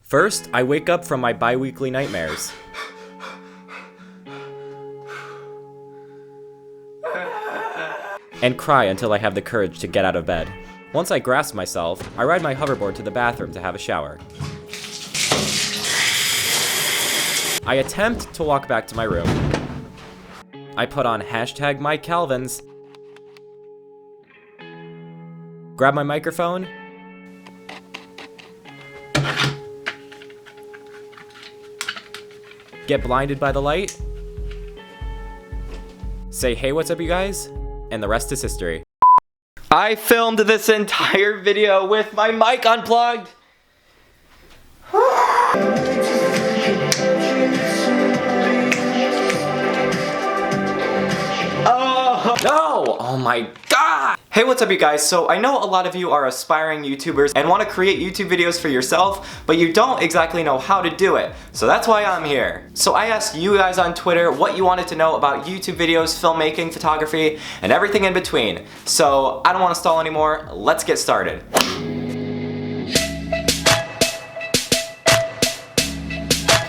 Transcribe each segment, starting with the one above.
First, I wake up from my bi-weekly nightmares. And cry until I have the courage to get out of bed. Once I grasp myself, I ride my hoverboard to the bathroom to have a shower. I attempt to walk back to my room. I put on hashtag Mike Calvins, grab my microphone, get blinded by the light, say hey what's up you guys, and the rest is history. I filmed this entire video with my mic unplugged. Oh no! Oh my god! Hey, what's up you guys? So I know a lot of you are aspiring YouTubers and want to create YouTube videos for yourself, but you don't exactly know how to do it. So that's why I'm here. So I asked you guys on Twitter what you wanted to know about YouTube videos, filmmaking, photography, and everything in between. So I don't want to stall anymore. Let's get started.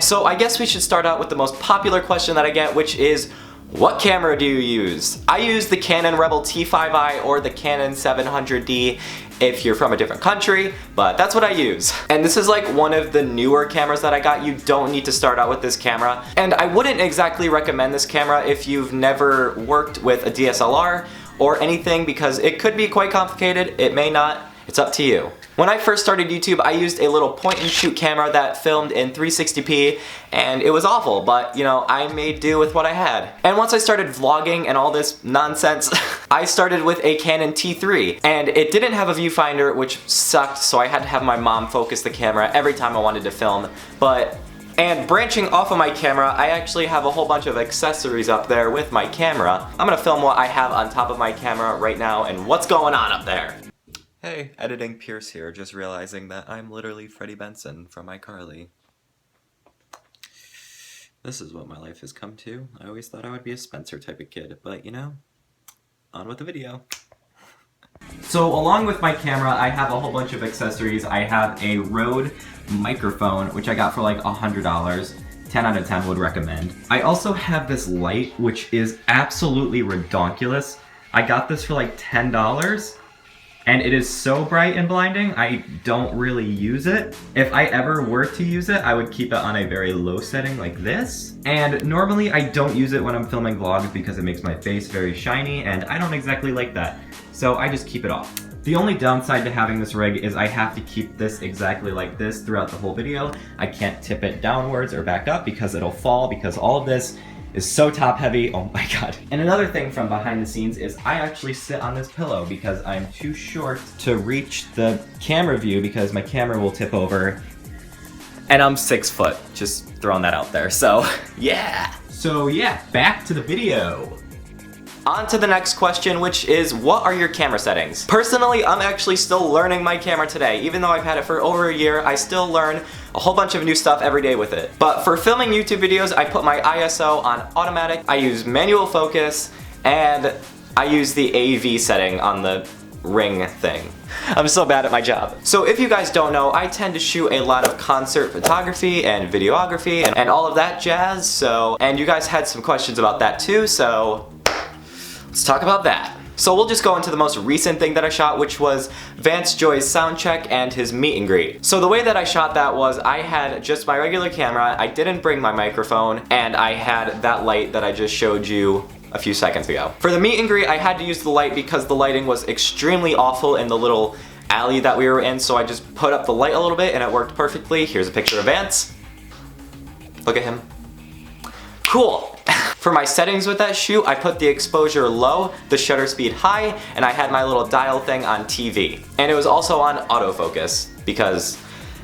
So I guess we should start out with the most popular question that I get, which is, what camera do you use? I use the Canon Rebel T5i or the Canon 700D if you're from a different country, but that's what I use. And this is like one of the newer cameras that I got. You don't need to start out with this camera. And I wouldn't exactly recommend this camera if you've never worked with a DSLR or anything, because it could be quite complicated, it may not. It's up to you. When I first started YouTube, I used a little point and shoot camera that filmed in 360p, and it was awful, but you know, I made do with what I had. And once I started vlogging and all this nonsense, I started with a Canon T3, and it didn't have a viewfinder, which sucked, so I had to have my mom focus the camera every time I wanted to film. And branching off of my camera, I actually have a whole bunch of accessories up there with my camera. I'm gonna film what I have on top of my camera right now and what's going on up there. Hey, editing Pierce here, just realizing that I'm literally Freddie Benson from iCarly. This is what my life has come to. I always thought I would be a Spencer type of kid, but you know, on with the video. So along with my camera, I have a whole bunch of accessories. I have a Rode microphone, which I got for like $100. 10 out of 10 would recommend. I also have this light, which is absolutely redonkulous. I got this for like $10. And it is so bright and blinding, I don't really use it. If I ever were to use it, I would keep it on a very low setting like this. And normally I don't use it when I'm filming vlogs because it makes my face very shiny, and I don't exactly like that. So I just keep it off. The only downside to having this rig is I have to keep this exactly like this throughout the whole video. I can't tip it downwards or back up because it'll fall, because all of this is so top heavy, oh my god. And another thing from behind the scenes is I actually sit on this pillow because I'm too short to reach the camera view because my camera will tip over. And I'm 6 foot, just throwing that out there, so yeah. So yeah, back to the video. On to the next question, which is, what are your camera settings? Personally, I'm actually still learning my camera today. Even though I've had it for over a year, I still learn a whole bunch of new stuff every day with it. But for filming YouTube videos, I put my ISO on automatic, I use manual focus, and I use the AV setting on the ring thing. I'm so bad at my job. So if you guys don't know, I tend to shoot a lot of concert photography and videography and all of that jazz, and you guys had some questions about that too, so let's talk about that. So we'll just go into the most recent thing that I shot, which was Vance Joy's sound check and his meet and greet. So the way that I shot that was I had just my regular camera, I didn't bring my microphone, and I had that light that I just showed you a few seconds ago. For the meet and greet, I had to use the light because the lighting was extremely awful in the little alley that we were in, so I just put up the light a little bit and it worked perfectly. Here's a picture of Vance. Look at him. Cool. For my settings with that shoot, I put the exposure low, the shutter speed high, and I had my little dial thing on TV. And it was also on autofocus because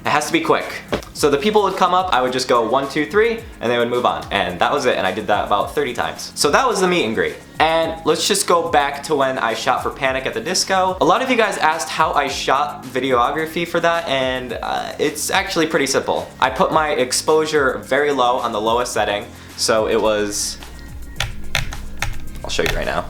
it has to be quick. So the people would come up, I would just go 1, 2, 3, and they would move on. And that was it, and I did that about 30 times. So that was the meet and greet. And let's just go back to when I shot for Panic at the Disco. A lot of you guys asked how I shot videography for that, and it's actually pretty simple. I put my exposure very low on the lowest setting, so it was, I'll show you right now.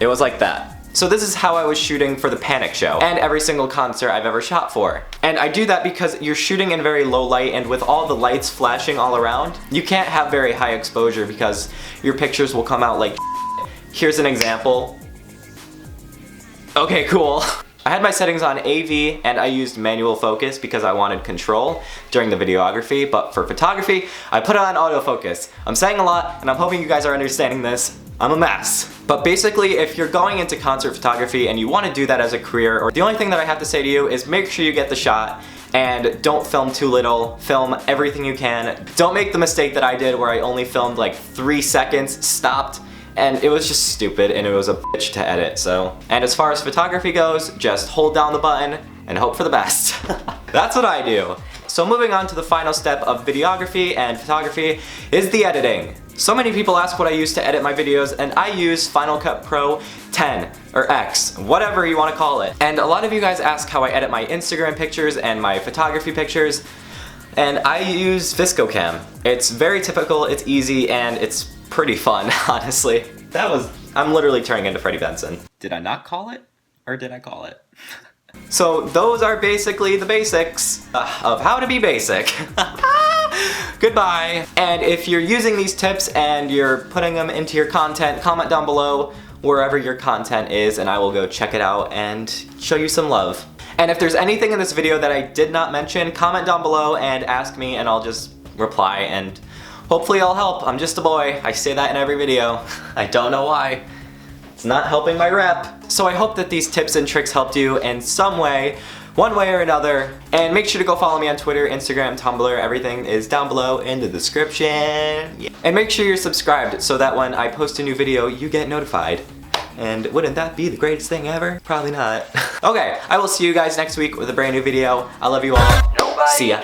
It was like that. So this is how I was shooting for the Panic show and every single concert I've ever shot for. And I do that because you're shooting in very low light, and with all the lights flashing all around, you can't have very high exposure because your pictures will come out like Here's an example. Okay, cool. I had my settings on AV and I used manual focus because I wanted control during the videography, but for photography, I put it on autofocus. I'm saying a lot and I'm hoping you guys are understanding this. I'm a mess. But basically, if you're going into concert photography and you want to do that as a career, or the only thing that I have to say to you is make sure you get the shot and don't film too little, film everything you can. Don't make the mistake that I did where I only filmed like 3 seconds, stopped, and it was just stupid and it was a bitch to edit, so. And as far as photography goes, just hold down the button and hope for the best. That's what I do. So moving on to the final step of videography and photography is the editing. So many people ask what I use to edit my videos, and I use Final Cut Pro 10 or X, whatever you want to call it. And a lot of you guys ask how I edit my Instagram pictures and my photography pictures, and I use ViscoCam. It's very typical, it's easy, and it's pretty fun, honestly. I'm literally turning into Freddie Benson. Did I not call it? Or did I call it? So those are basically the basics of how to be basic. Goodbye. And if you're using these tips and you're putting them into your content, comment down below wherever your content is and I will go check it out and show you some love. And if there's anything in this video that I did not mention, comment down below and ask me and I'll just reply and hopefully I'll help. I'm just a boy. I say that in every video. I don't know why. It's not helping my rep. So I hope that these tips and tricks helped you in some way, one way or another. And make sure to go follow me on Twitter, Instagram, Tumblr. Everything is down below in the description. Yeah. And make sure you're subscribed so that when I post a new video, you get notified. And wouldn't that be the greatest thing ever? Probably not. Okay, I will see you guys next week with a brand new video. I love you all. See ya.